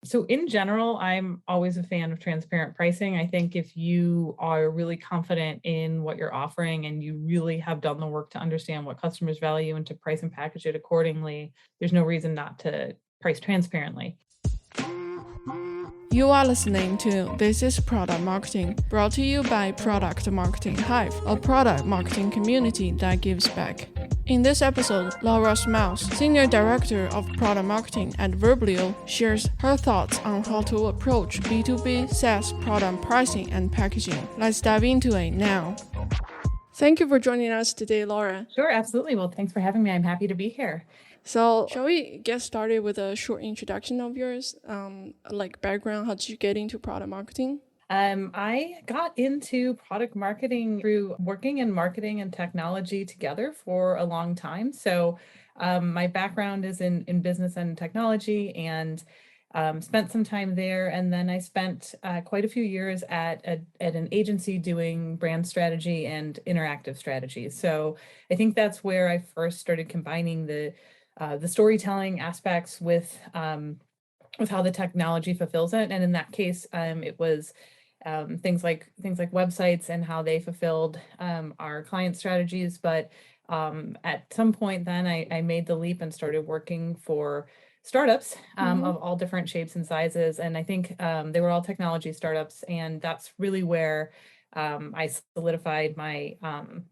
So in general, I'm always a fan of transparent pricing. I think if you are really confident in what you're offering and you really have done the work to understand what customers value and to price and package it accordingly, there's no reason not to price transparently. You are listening to This is Product Marketing, brought to you by Product Marketing Hive, a product marketing community that gives back. In this episode, Laura Smous, Senior Director of Product Marketing at Verblio, shares her thoughts on how to approach B2B SaaS product pricing and packaging. Let's dive into it now. Thank you for joining us today, Laura. Sure, absolutely. Well, thanks for having me. I'm happy to be here. So, shall we get started with a short introduction of yours? Like background, how did you get into product marketing? I got into product marketing through working in marketing and technology together for a long time. So my background is in business and technology, and spent some time there. And then I spent quite a few years at an agency doing brand strategy and interactive strategy. So I think that's where I first started combining the storytelling aspects with how the technology fulfills it. And in that case, it was things like websites and how they fulfilled our client strategies. But at some point, then I made the leap and started working for startups of all different shapes and sizes. And I think they were all technology startups, and that's really where I solidified my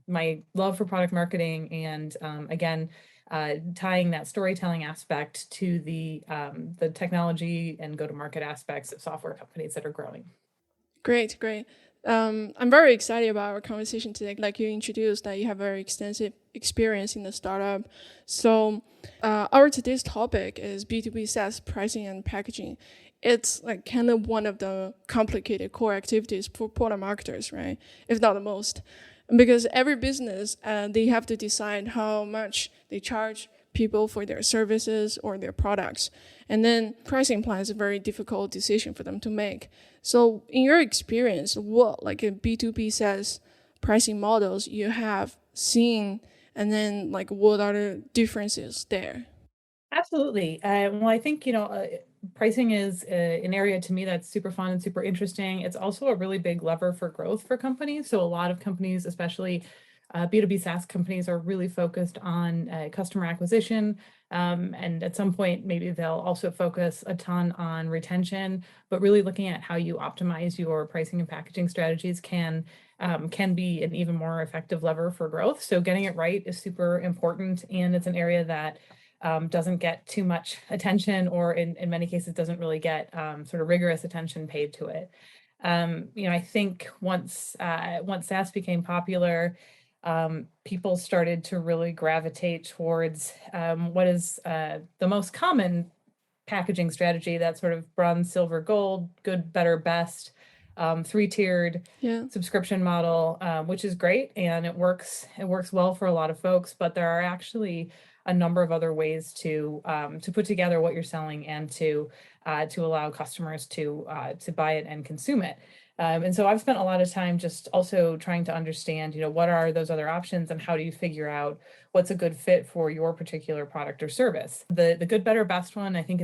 my love for product marketing. And again, tying that storytelling aspect to the technology and go-to-market aspects of software companies that are growing. Great. I'm very excited about our conversation today. Like you introduced that you have very extensive experience in the startup. So our today's topic is B2B SaaS pricing and packaging. It's like kind of one of the complicated core activities for product marketers, right? If not the most. Because every business, they have to decide how much they charge people for their services or their products. And then pricing plan is a very difficult decision for them to make. So in your experience, what like a B2B SaaS pricing models you have seen, and then like what are the differences there? Absolutely. Well, I think, pricing is an area to me that's super fun and super interesting. It's also a really big lever for growth for companies. So a lot of companies, especially B2B SaaS companies, are really focused on customer acquisition. And at some point, maybe they'll also focus a ton on retention, but really looking at how you optimize your pricing and packaging strategies can be an even more effective lever for growth. So getting it right is super important. And it's an area that doesn't get too much attention, or in many cases doesn't really get sort of rigorous attention paid to it. I think once SaaS became popular, people started to really gravitate towards what is the most common packaging strategy, that sort of bronze, silver, gold, good, better, best, three-tiered subscription model, which is great, and it works well for a lot of folks. But there are actually a number of other ways to put together what you're selling and to allow customers to buy it and consume it. And so I've spent a lot of time just also trying to understand, what are those other options and how do you figure out what's a good fit for your particular product or service. The good, better, best one, I think,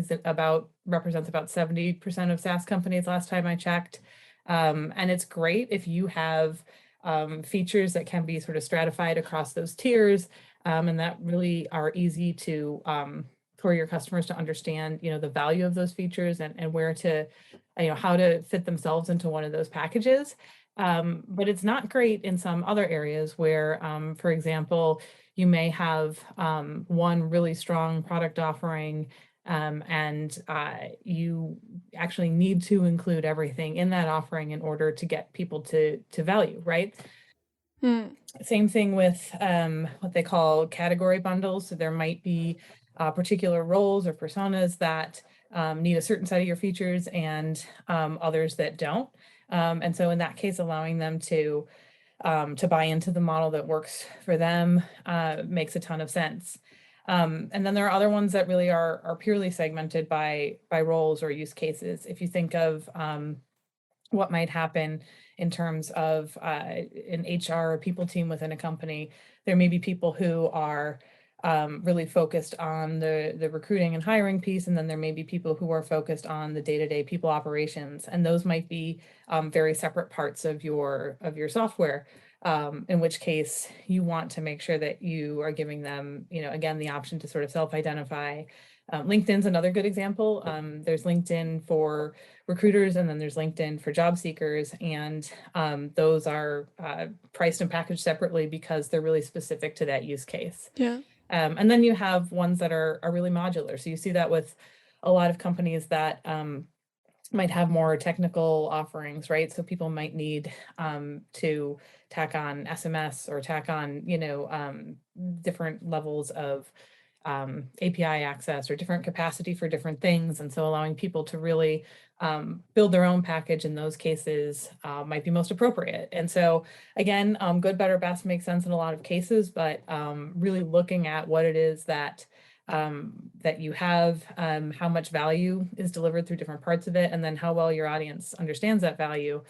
represents about 70% of SaaS companies last time I checked. And it's great if you have features that can be sort of stratified across those tiers, and that really are easy to for your customers to understand, the value of those features and where to, how to fit themselves into one of those packages. But it's not great in some other areas where, for example, you may have one really strong product offering, and you actually need to include everything in that offering in order to get people to value, right? Same thing with what they call category bundles. So there might be particular roles or personas that need a certain set of your features, and others that don't. And so in that case, allowing them to buy into the model that works for them makes a ton of sense. And then there are other ones that really are purely segmented by roles or use cases. If you think of what might happen in terms of an HR or people team within a company, there may be people who are really focused on the recruiting and hiring piece, and then there may be people who are focused on the day-to-day people operations, and those might be very separate parts of your software. In which case you want to make sure that you are giving them, again, the option to sort of self-identify. LinkedIn's another good example. There's LinkedIn for recruiters, and then there's LinkedIn for job seekers, and those are priced and packaged separately because they're really specific to that use case. Yeah. And then you have ones that are really modular. So you see that with a lot of companies that might have more technical offerings, right? So people might need to tack on SMS or tack on, different levels of API access or different capacity for different things. And so allowing people to really build their own package in those cases might be most appropriate. And so again, good, better, best makes sense in a lot of cases, but really looking at what it is that you have, how much value is delivered through different parts of it, and then how well your audience understands that value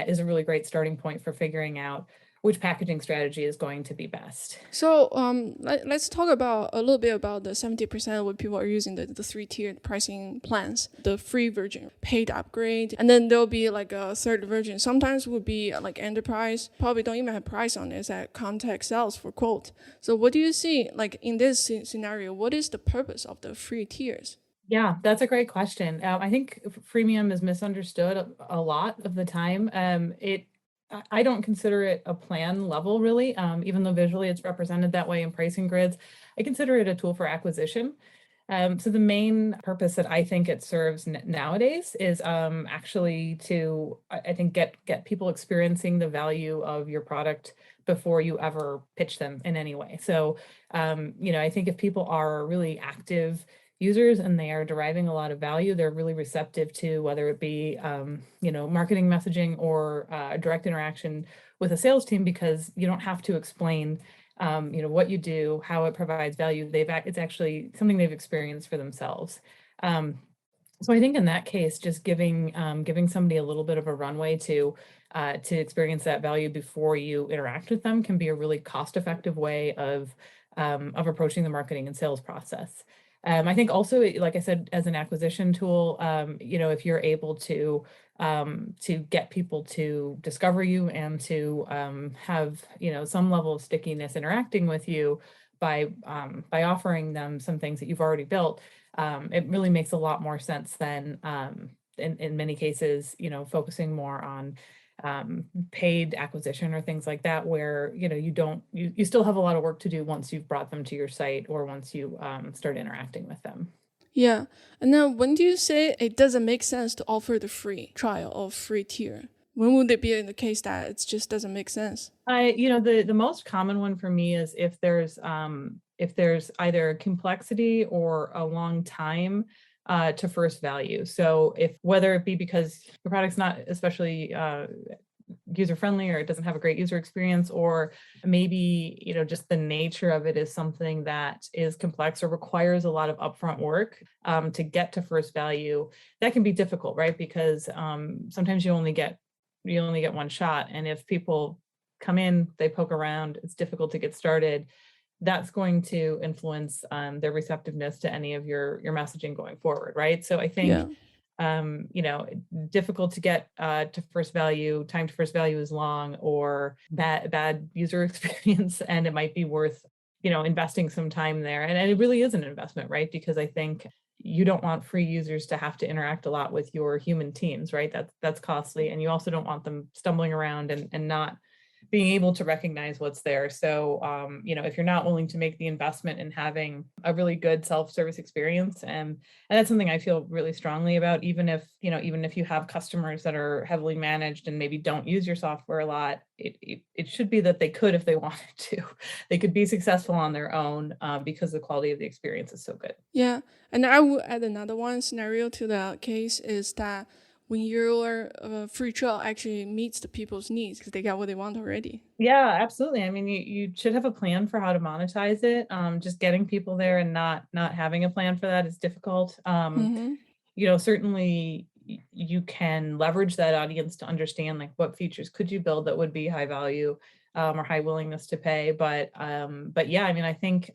is a really great starting point for figuring out which packaging strategy is going to be best. So let's talk about a little bit about the 70% of what people are using the 3-tiered pricing plans, the free version, paid upgrade, and then there'll be like a third version. Sometimes would be like enterprise, probably don't even have price on it, it's at contact sales for quote. So what do you see like in this scenario? What is the purpose of the free tiers? Yeah, that's a great question. I think freemium is misunderstood a lot of the time. I don't consider it a plan level really, even though visually it's represented that way in pricing grids. I consider it a tool for acquisition. So the main purpose that I think it serves nowadays is actually to, I think, get people experiencing the value of your product before you ever pitch them in any way. So, I think if people are really active users and they are deriving a lot of value, they're really receptive to whether it be, marketing messaging or direct interaction with a sales team, because you don't have to explain what you do, how it provides value. It's actually something they've experienced for themselves. So I think in that case, just giving somebody a little bit of a runway to experience that value before you interact with them can be a really cost-effective way of approaching the marketing and sales process. I think also, like I said, as an acquisition tool, if you're able to get people to discover you and to have some level of stickiness interacting with you by offering them some things that you've already built, it really makes a lot more sense than in many cases, focusing more on paid acquisition or things like that, where you still have a lot of work to do once you've brought them to your site or once you start interacting with them. Yeah. And then when do you say it doesn't make sense to offer the free trial or free tier? When would it be in the case that it just doesn't make sense? The most common one for me is if there's either complexity or a long time to first value. So if whether it be because your product's not especially user friendly, or it doesn't have a great user experience, or maybe just the nature of it is something that is complex or requires a lot of upfront work to get to first value, that can be difficult, right? Because sometimes you only get one shot, and if people come in, they poke around, it's difficult to get started. That's going to influence their receptiveness to any of your messaging going forward, right? So I think difficult to get to first value, time to first value is long, or bad user experience, and it might be worth investing some time there. And it really is an investment, right? Because I think you don't want free users to have to interact a lot with your human teams, right? That's costly, and you also don't want them stumbling around and not being able to recognize what's there. So, if you're not willing to make the investment in having a really good self-service experience, and that's something I feel really strongly about, even if you have customers that are heavily managed and maybe don't use your software a lot, it should be that they could, if they wanted to, they could be successful on their own because the quality of the experience is so good. Yeah. And I will add another one scenario to the case is that when your free trial actually meets the people's needs because they got what they want already. Yeah, absolutely. I mean, you should have a plan for how to monetize it. Just getting people there and not having a plan for that is difficult. Certainly you can leverage that audience to understand like what features could you build that would be high value. or high willingness to pay. But yeah, I mean, I think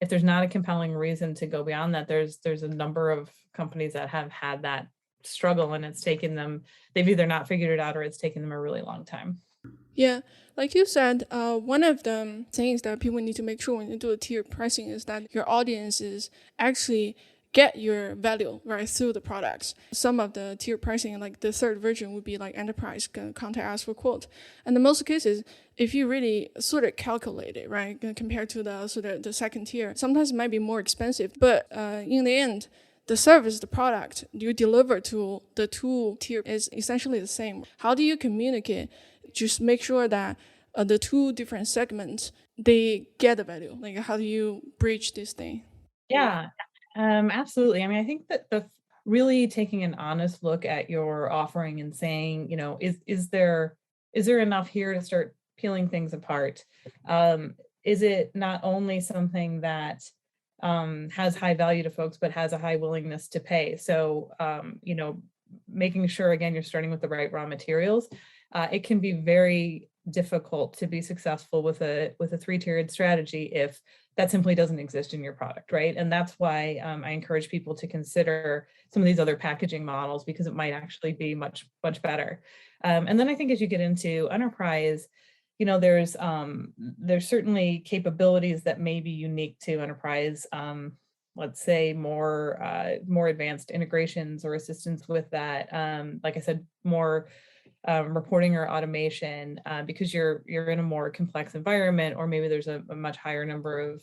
if there's not a compelling reason to go beyond that, there's a number of companies that have had that struggle, and it's taken them, they've either not figured it out or it's taken them a really long time. Yeah, like you said, one of the things that people need to make sure when you do a tier pricing is that your audiences actually get your value right through the products. Some of the tier pricing, like the third version, would be like enterprise contact us for quote. And in most cases, if you really sort of calculate it, right, compared to the sort of the second tier, sometimes it might be more expensive. But in the end, the service, the product you deliver to the two tier is essentially the same. How do you communicate? Just make sure that the two different segments they get the value. Like how do you bridge this thing? Yeah, absolutely. I mean, I think that the really taking an honest look at your offering and saying, is there enough here to start peeling things apart? Is it not only something that has high value to folks, but has a high willingness to pay? So, making sure again you're starting with the right raw materials. It can be very difficult to be successful with a three-tiered strategy if that simply doesn't exist in your product, right? And that's why I encourage people to consider some of these other packaging models, because it might actually be much better. And then I think as you get into enterprise, there's certainly capabilities that may be unique to enterprise. Let's say more advanced integrations or assistance with that. Like I said, more reporting or automation, because you're in a more complex environment, or maybe there's a much higher number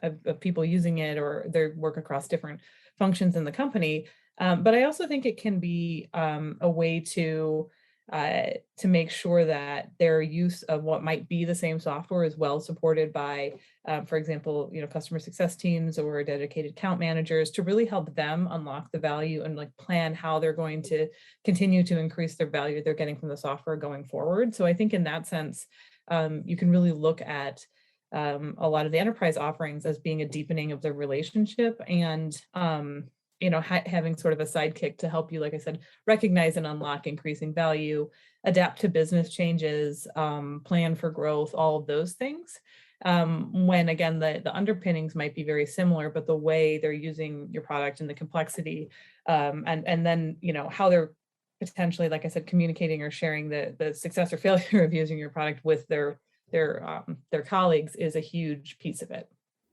of people using it, or they work across different functions in the company. But I also think it can be a way to make sure that their use of what might be the same software is well supported by, for example, customer success teams or dedicated account managers, to really help them unlock the value and like plan how they're going to continue to increase their value they're getting from the software going forward. So I think in that sense, you can really look at a lot of the enterprise offerings as being a deepening of the relationship, and having sort of a sidekick to help you, like I said, recognize and unlock increasing value, adapt to business changes, plan for growth, all of those things. When again, the underpinnings might be very similar, but the way they're using your product and the complexity, and then how they're potentially, like I said, communicating or sharing the success or failure of using your product with their colleagues is a huge piece of it.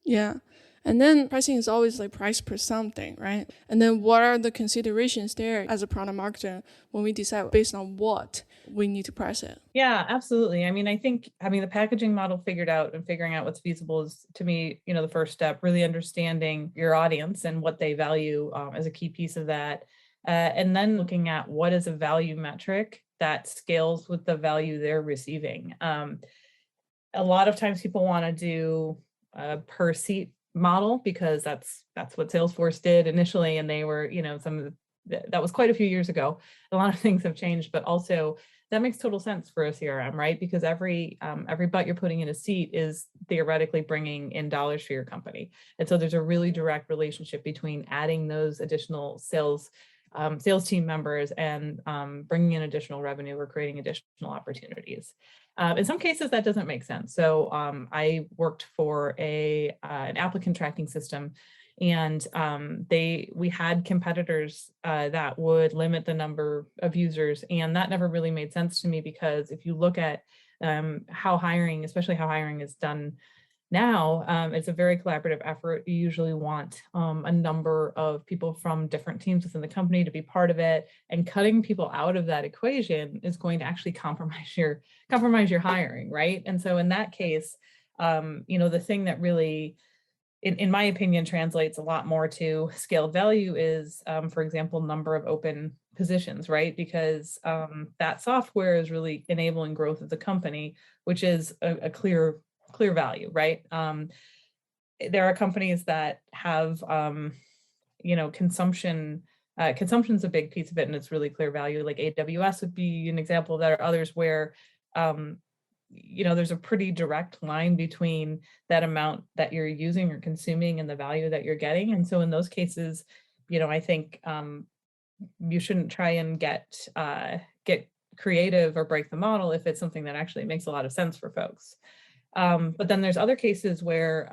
Yeah. And then pricing is always like price per something, right? And then what are the considerations there as a product marketer when we decide based on what we need to price it? Yeah, absolutely. I mean, I think having the packaging model figured out and figuring out what's feasible is, to me, the first step. Really understanding your audience and what they value as a key piece of that. And then looking at what is a value metric that scales with the value they're receiving. A lot of times people want to do a per seat model because that's what Salesforce did initially, and they were, some of that was quite a few years ago. A lot of things have changed, but also that makes total sense for a CRM, right? Because every butt you're putting in a seat is theoretically bringing in dollars for your company, and so there's a really direct relationship between adding those additional sales team members and bringing in additional revenue or creating additional opportunities. In some cases, that doesn't make sense. So I worked for an applicant tracking system, and we had competitors that would limit the number of users, and that never really made sense to me, because if you look at how hiring, especially how hiring is done now, it's a very collaborative effort. You usually want a number of people from different teams within the company to be part of it, and cutting people out of that equation is going to actually compromise your hiring, right? And so in that case, the thing that really, in my opinion, translates a lot more to scaled value is, for example, number of open positions, right? Because that software is really enabling growth of the company, which is a clear value, right? There are companies that have, consumption. Consumption's a big piece of it, and it's really clear value. Like AWS would be an example. There are others where, there's a pretty direct line between that amount that you're using or consuming and the value that you're getting. And so in those cases, I think you shouldn't try and get creative or break the model if it's something that actually makes a lot of sense for folks. But then there's other cases where,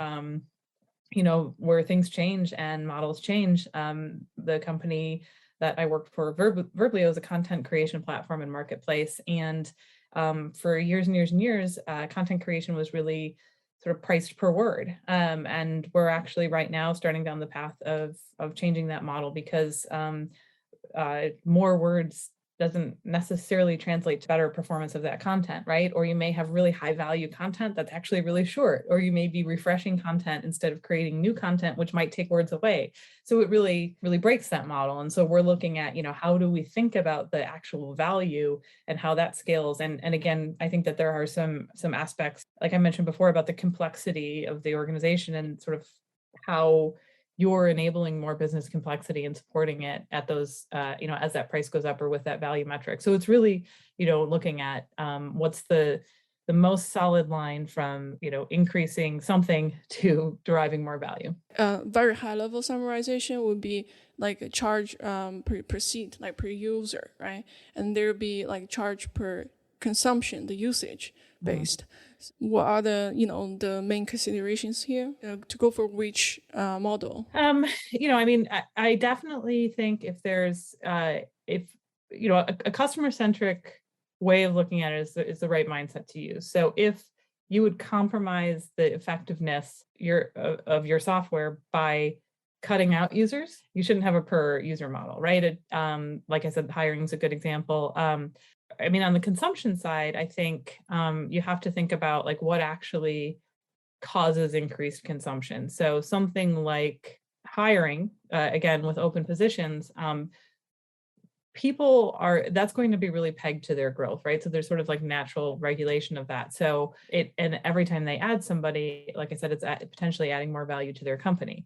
where things change and models change. The company that I worked for, Verblio, is a content creation platform and marketplace. And for years and years and years, content creation was really sort of priced per word. And we're actually right now starting down the path of changing that model, because more words doesn't necessarily translate to better performance of that content, right? Or you may have really high value content that's actually really short, or you may be refreshing content instead of creating new content, which might take words away. So it really, really breaks that model. And so we're looking at, how do we think about the actual value and how that scales? And again, I think that there are some aspects, like I mentioned before, about the complexity of the organization and sort of how you're enabling more business complexity and supporting it at those, as that price goes up or with that value metric. So it's really, looking at what's the most solid line from, increasing something to deriving more value. Very high level summarization would be like a charge per seat, like per user, right? And there would be like charge per consumption, the usage based. What are the main considerations here to go for which model? I definitely think if there's a customer centric way of looking at it is the right mindset to use. So if you would compromise the effectiveness of your software by cutting out users, you shouldn't have a per user model, right? Like I said, hiring is a good example. On the consumption side, I think you have to think about like what actually causes increased consumption. So something like hiring, again, with open positions, that's going to be really pegged to their growth, right? So there's sort of like natural regulation of that. So and every time they add somebody, like I said, it's potentially adding more value to their company.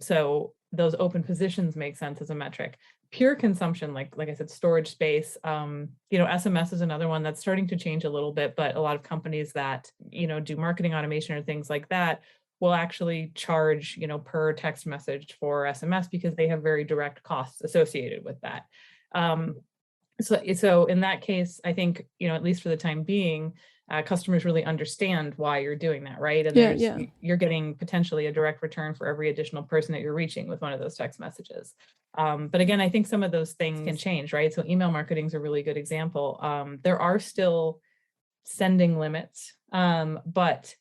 So those open positions make sense as a metric. Pure consumption, like I said, storage space, SMS is another one that's starting to change a little bit, but a lot of companies that, do marketing automation or things like that will actually charge, per text message for SMS because they have very direct costs associated with that. So in that case, I think, at least for the time being, customers really understand why you're doing that, right? And you're getting potentially a direct return for every additional person that you're reaching with one of those text messages. But again, I think some of those things can change, right? So email marketing is a really good example. There are still sending limits, but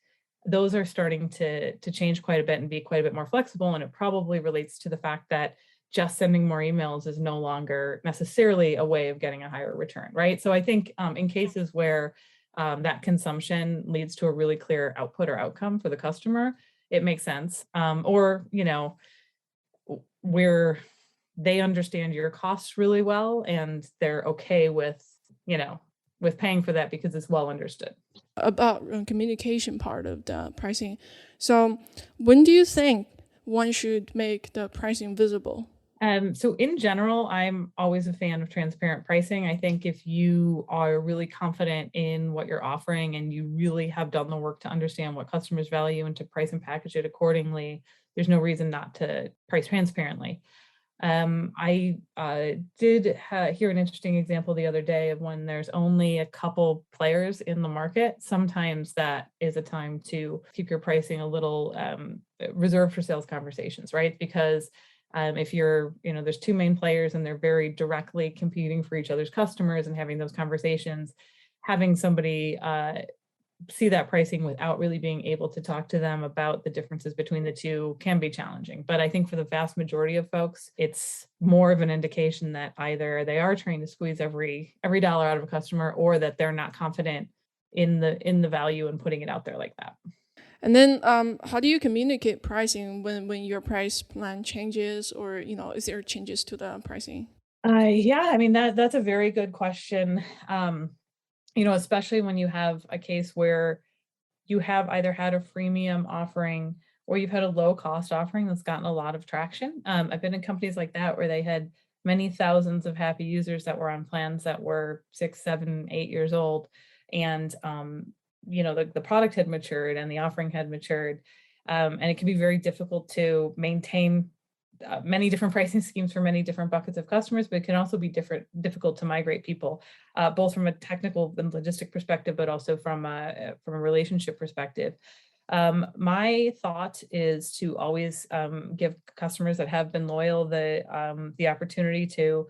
those are starting to change quite a bit and be quite a bit more flexible. And it probably relates to the fact that just sending more emails is no longer necessarily a way of getting a higher return, right? So I think in cases where that consumption leads to a really clear output or outcome for the customer, it makes sense. Or, where they understand your costs really well and they're okay with paying for that because it's well understood. About communication part of the pricing. So when do you think one should make the pricing visible? So in general, I'm always a fan of transparent pricing. I think if you are really confident in what you're offering and you really have done the work to understand what customers value and to price and package it accordingly, there's no reason not to price transparently. I did hear an interesting example the other day of when there's only a couple players in the market. Sometimes that is a time to keep your pricing a little reserved for sales conversations, right? Because if there's two main players and they're very directly competing for each other's customers and having those conversations, having somebody see that pricing without really being able to talk to them about the differences between the two can be challenging. But I think for the vast majority of folks, it's more of an indication that either they are trying to squeeze every dollar out of a customer, or that they're not confident in the value and putting it out there like that. And then how do you communicate pricing when your price plan changes, or, is there changes to the pricing? That's a very good question. Especially when you have a case where you have either had a freemium offering or you've had a low cost offering that's gotten a lot of traction. I've been in companies like that where they had many thousands of happy users that were on plans that were 6, 7, 8 years old. And the product had matured and the offering had matured. And it can be very difficult to maintain many different pricing schemes for many different buckets of customers, but it can also be difficult to migrate people, both from a technical and logistic perspective, but also from a relationship perspective. My thought is to always give customers that have been loyal the opportunity to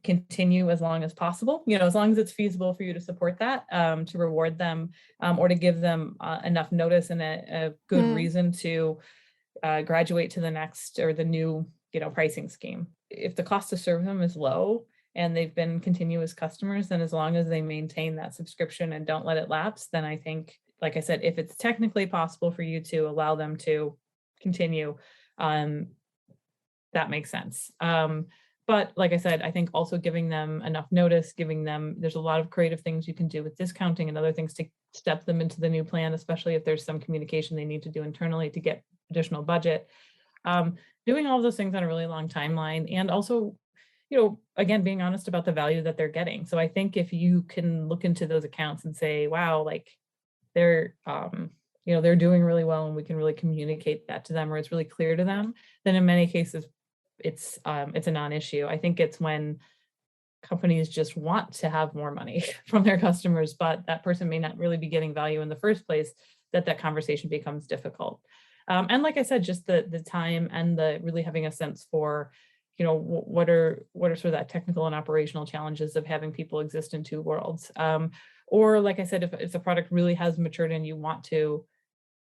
continue as long as possible, as long as it's feasible for you to support that, to reward them, or to give them enough notice and a good reason to graduate to the next or the new, pricing scheme. If the cost to serve them is low and they've been continuous customers, then as long as they maintain that subscription and don't let it lapse, then I think, like I said, if it's technically possible for you to allow them to continue, that makes sense. But like I said, I think also giving them enough notice, there's a lot of creative things you can do with discounting and other things to step them into the new plan, especially if there's some communication they need to do internally to get additional budget. Doing all of those things on a really long timeline, and also, again, being honest about the value that they're getting. So I think if you can look into those accounts and say, wow, like they're, they're doing really well and we can really communicate that to them, or it's really clear to them, then in many cases, it's a non-issue. I think it's when companies just want to have more money from their customers, but that person may not really be getting value in the first place, that conversation becomes difficult. And like I said, just the time and the really having a sense for, what are sort of that technical and operational challenges of having people exist in two worlds. Or like I said, if the product really has matured and you want to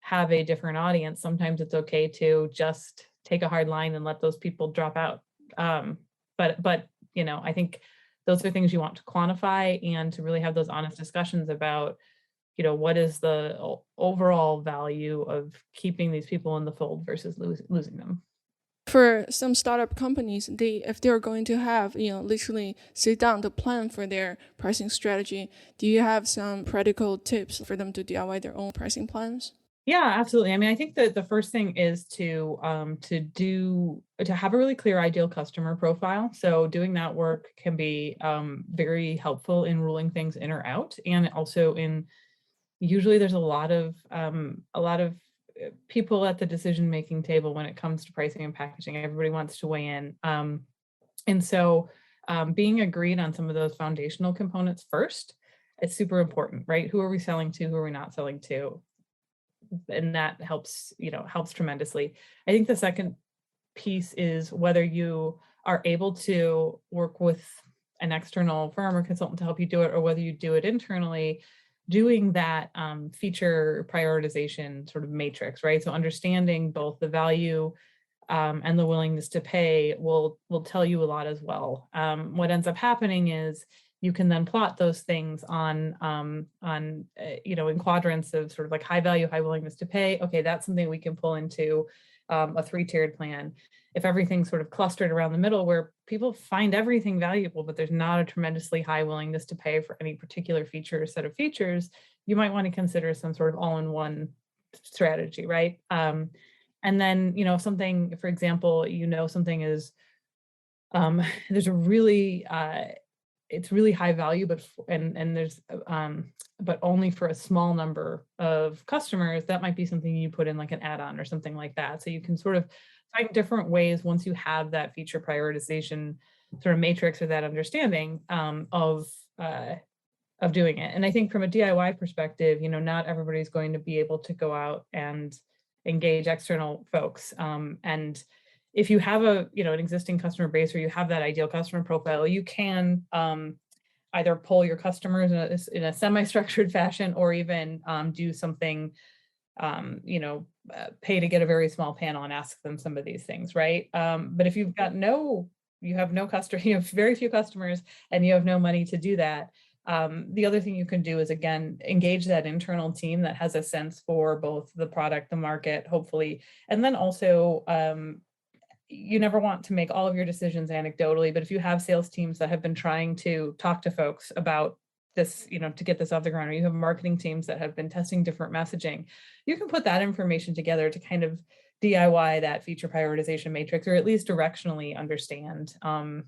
have a different audience, sometimes it's okay to just take a hard line and let those people drop out. But I think those are things you want to quantify and to really have those honest discussions about, what is the overall value of keeping these people in the fold versus losing them. For some startup companies, if they're going to have, literally sit down to plan for their pricing strategy, do you have some practical tips for them to DIY their own pricing plans? Yeah, absolutely. I mean, I think that the first thing is to have a really clear ideal customer profile. So doing that work can be very helpful in ruling things in or out, and also usually there's a lot of people at the decision-making table when it comes to pricing and packaging. Everybody wants to weigh in. And so being agreed on some of those foundational components first, it's super important, right? Who are we selling to? Who are we not selling to? And that helps tremendously. I think the second piece is whether you are able to work with an external firm or consultant to help you do it, or whether you do it internally, doing that feature prioritization sort of matrix, right? So understanding both the value and the willingness to pay will tell you a lot as well. What ends up happening is you can then plot those things in quadrants of sort of like high value, high willingness to pay. Okay, that's something we can pull into a 3-tiered plan. If everything's sort of clustered around the middle where people find everything valuable, but there's not a tremendously high willingness to pay for any particular feature or set of features, you might want to consider some sort of all-in-one strategy, right? And then, something, for example, something is, there's a really, it's really high value, but there's but only for a small number of customers, that might be something you put in like an add-on or something like that. So you can sort of find different ways once you have that feature prioritization sort of matrix or that understanding of doing it. And I think from a DIY perspective, not everybody's going to be able to go out and engage external folks. And if you have an existing customer base, or you have that ideal customer profile, you can either poll your customers in a semi-structured fashion, or even do something, pay to get a very small panel and ask them some of these things, right? But if you have no customer, you have very few customers, and you have no money to do that, the other thing you can do is, again, engage that internal team that has a sense for both the product, the market, hopefully, and then also you never want to make all of your decisions anecdotally, but if you have sales teams that have been trying to talk to folks about this, to get this off the ground, or you have marketing teams that have been testing different messaging, you can put that information together to kind of DIY that feature prioritization matrix, or at least directionally understand,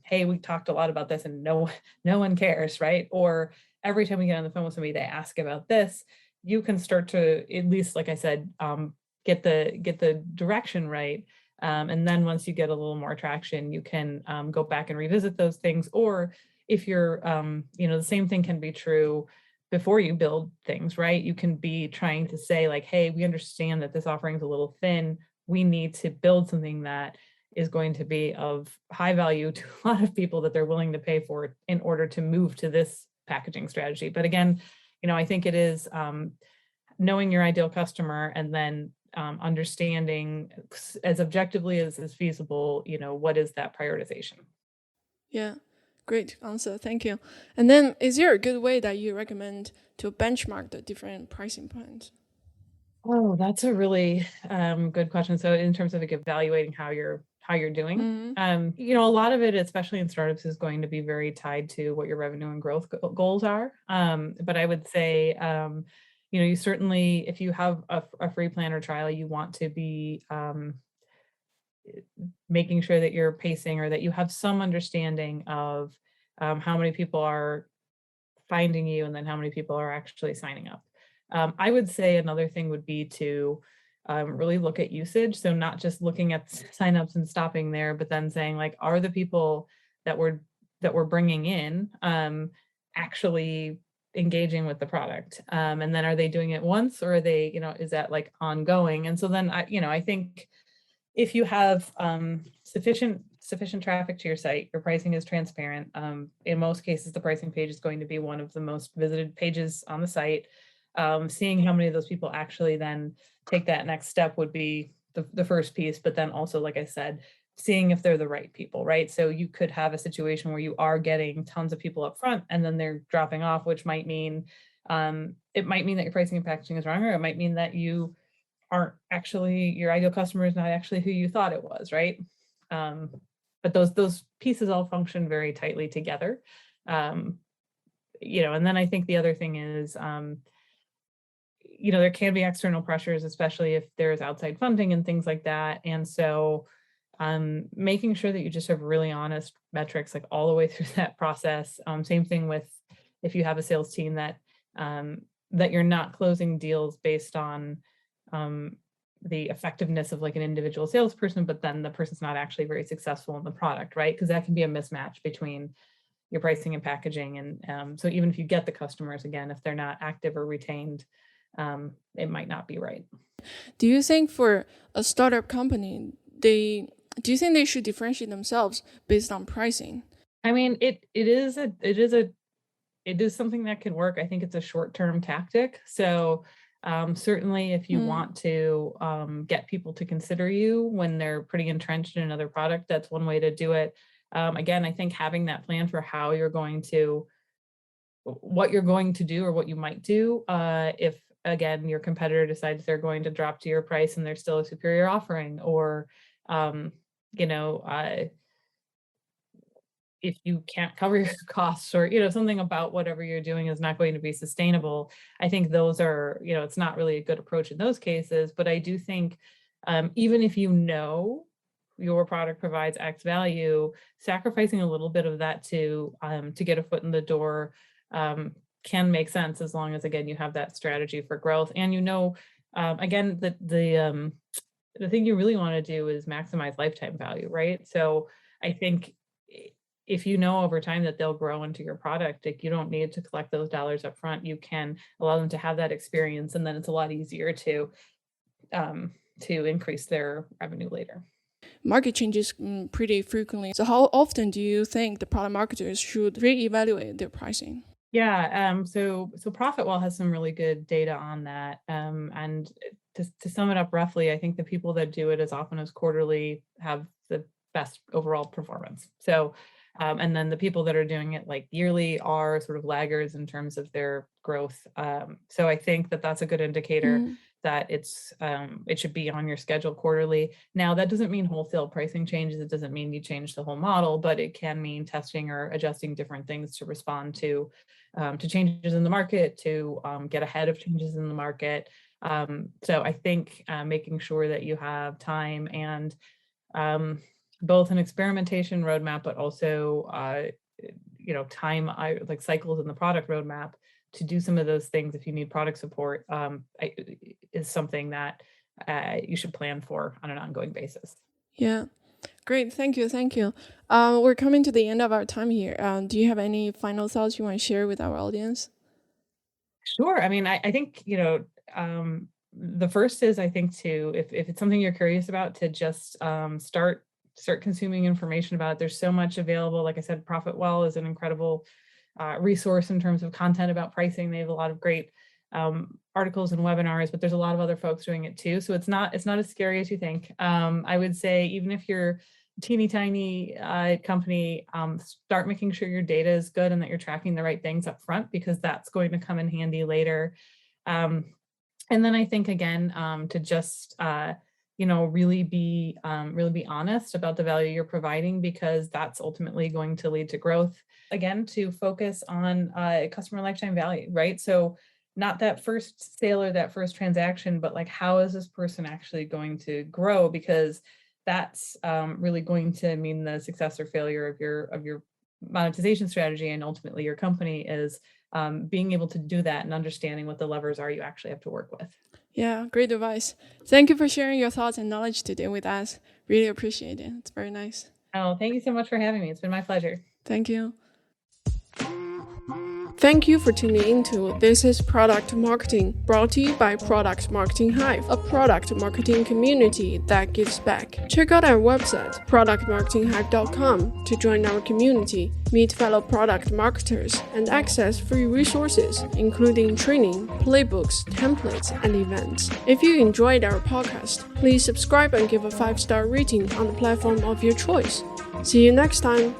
hey, we talked a lot about this and no one cares, right? Or every time we get on the phone with somebody, they ask about this. You can start to, at least, like I said, get the direction right. And then once you get a little more traction, you can go back and revisit those things. Or if you're, the same thing can be true before you build things, right? You can be trying to say like, hey, we understand that this offering is a little thin. We need to build something that is going to be of high value to a lot of people that they're willing to pay for it in order to move to this packaging strategy. But again, I think it is knowing your ideal customer and then understanding as objectively as is feasible, what is that prioritization? Yeah, great answer. Thank you. And then, is there a good way that you recommend to benchmark the different pricing plans? Oh, that's a really good question. So in terms of like evaluating how you're doing, Mm-hmm. a lot of it, especially in startups, is going to be very tied to what your revenue and growth goals are. But I would say, you certainly, if you have a free plan or trial, you want to be making sure that you're pacing or that you have some understanding of how many people are finding you and then how many people are actually signing up. I would say another thing would be to really look at usage. So not just looking at signups and stopping there, but then saying like, are the people that we're bringing in actually engaging with the product? And then are they doing it once, or are they, is that like ongoing? And so then I think if you have sufficient traffic to your site, your pricing is transparent. In most cases, the pricing page is going to be one of the most visited pages on the site. Seeing how many of those people actually then take that next step would be the first piece, but then also, like I said, seeing if they're the right people, right? So you could have a situation where you are getting tons of people up front and then they're dropping off, which might mean it might mean that your pricing and packaging is wrong, or it might mean that aren't actually your ideal customer is not actually who you thought it was, right? Um, but those pieces all function very tightly together. Um, and then I think the other thing is, there can be external pressures, especially if there's outside funding and things like that. And so making sure that you just have really honest metrics like all the way through that process. Same thing with if you have a sales team that you're not closing deals based on the effectiveness of like an individual salesperson, but then the person's not actually very successful in the product, right? Because that can be a mismatch between your pricing and packaging. And so even if you get the customers, again, if they're not active or retained, it might not be right. Do you think for a startup company, do you think they should differentiate themselves based on pricing? I mean, it is something that can work. I think it's a short-term tactic. So certainly if you want to get people to consider you when they're pretty entrenched in another product, that's one way to do it. Again, I think having that plan for what you're going to do or what you might do if, again, your competitor decides they're going to drop to your price and there's still a superior offering, or um, you know, uh, if you can't cover your costs, or something about whatever you're doing is not going to be sustainable. I think those are, it's not really a good approach in those cases. But I do think even if your product provides X value, sacrificing a little bit of that to get a foot in the door can make sense, as long as, again, you have that strategy for growth. And again, the thing you really want to do is maximize lifetime value, right? So I think if you know over time that they'll grow into your product, like, you don't need to collect those dollars up front. You can allow them to have that experience, and then it's a lot easier to increase their revenue later. Market changes pretty frequently. So how often do you think the product marketers should reevaluate their pricing? Yeah, so Profitwell has some really good data on that. And to sum it up roughly, I think the people that do it as often as quarterly have the best overall performance. So and then the people that are doing it like yearly are sort of laggards in terms of their growth. So I think that that's a good indicator that it should be on your schedule quarterly. Now, that doesn't mean wholesale pricing changes. It doesn't mean you change the whole model, but it can mean testing or adjusting different things to respond to changes in the market, to get ahead of changes in the market. So I think making sure that you have time and both an experimentation roadmap, but also time, like cycles in the product roadmap to do some of those things if you need product support, is something that you should plan for on an ongoing basis. Yeah. Great. Thank you. Thank you. We're coming to the end of our time here. Do you have any final thoughts you want to share with our audience? Sure. I mean, I think, the first is, I think, to, if it's something you're curious about, to just start consuming information about it. There's so much available. Like I said, Profitwell is an incredible resource in terms of content about pricing. They have a lot of great articles and webinars, but there's a lot of other folks doing it too. So it's not as scary as you think. I would say, even if you're teeny tiny company, start making sure your data is good and that you're tracking the right things up front, because that's going to come in handy later. And then I think, again, to just really be honest about the value you're providing, because that's ultimately going to lead to growth. Again, to focus on customer lifetime value, right? So not that first sale or that first transaction, but like, how is this person actually going to grow? Because that's really going to mean the success or failure of your monetization strategy, and ultimately your company, is being able to do that and understanding what the levers are you actually have to work with. Yeah, great advice. Thank you for sharing your thoughts and knowledge today with us. Really appreciate it. It's very nice. Oh, thank you so much for having me. It's been my pleasure. Thank you. Thank you for tuning into This is Product Marketing, brought to you by Product Marketing Hive, a product marketing community that gives back. Check out our website, productmarketinghive.com, to join our community, meet fellow product marketers, and access free resources, including training, playbooks, templates, and events. If you enjoyed our podcast, please subscribe and give a 5-star rating on the platform of your choice. See you next time.